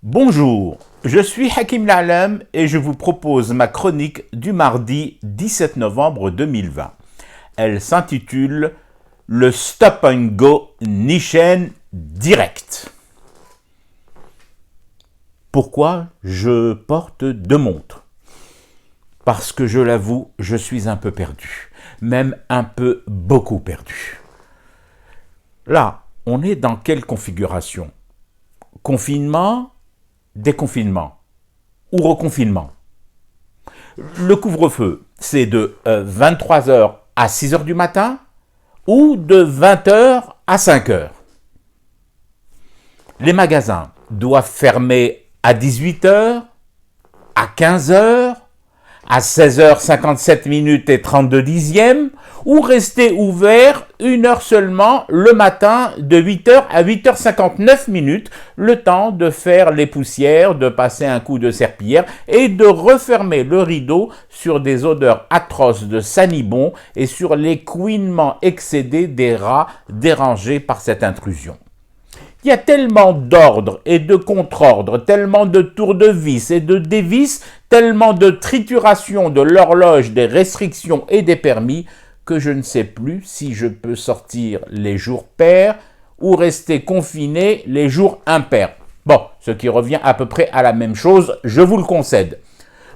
Bonjour, je suis Hakim Lalem et je vous propose ma chronique du mardi 17 novembre 2020. Elle s'intitule « Le Stop and Go Nichen Direct ». Pourquoi je porte deux montres? Parce que je l'avoue, je suis un peu perdu, même un peu beaucoup perdu. Là, on est dans quelle configuration? Confinement, déconfinement ou reconfinement. Le couvre-feu, c'est de 23h à 6h du matin ou de 20h à 5h. Les magasins doivent fermer à 18h, à 15h, à 16h57 et 32 dixièmes ou rester ouverts une heure seulement le matin de 8h à 8h59, le temps de faire les poussières, de passer un coup de serpillière et de refermer le rideau sur des odeurs atroces de sanibon et sur les couinements excédés des rats dérangés par cette intrusion. Il y a tellement d'ordres et de contre-ordres, tellement de tours de vis et de dévis, tellement de trituration de l'horloge des restrictions et des permis que je ne sais plus si je peux sortir les jours pairs ou rester confiné les jours impairs. Bon, ce qui revient à peu près à la même chose, je vous le concède.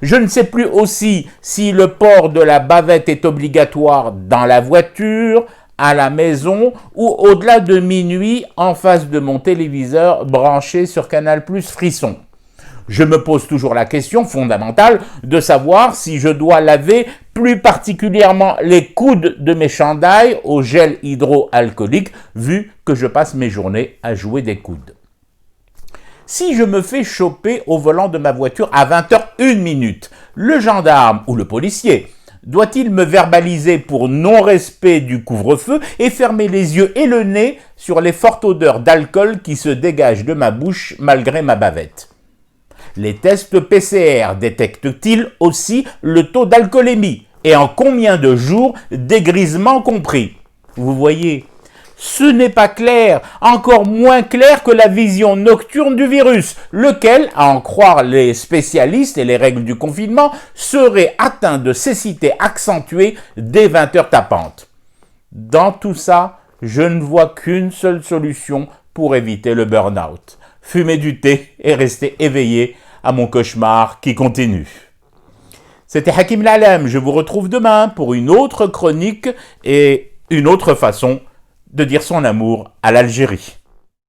Je ne sais plus aussi si le port de la bavette est obligatoire dans la voiture, à la maison ou au-delà de minuit en face de mon téléviseur branché sur Canal+ Frisson. Je me pose toujours la question fondamentale de savoir si je dois laver plus particulièrement les coudes de mes chandails au gel hydroalcoolique vu que je passe mes journées à jouer des coudes. Si je me fais choper au volant de ma voiture à 20h01, le gendarme ou le policier doit-il me verbaliser pour non-respect du couvre-feu et fermer les yeux et le nez sur les fortes odeurs d'alcool qui se dégagent de ma bouche malgré ma bavette? Les tests PCR détectent-ils aussi le taux d'alcoolémie et en combien de jours, dégrisement compris? Vous voyez, ce n'est pas clair, encore moins clair que la vision nocturne du virus, lequel, à en croire les spécialistes et les règles du confinement, serait atteint de cécité accentuée dès 20h tapantes. Dans tout ça, je ne vois qu'une seule solution pour éviter le burn-out. Fumer du thé et rester éveillé à mon cauchemar qui continue. C'était Hakim Lalem, je vous retrouve demain pour une autre chronique et une autre façon de dire son amour à l'Algérie.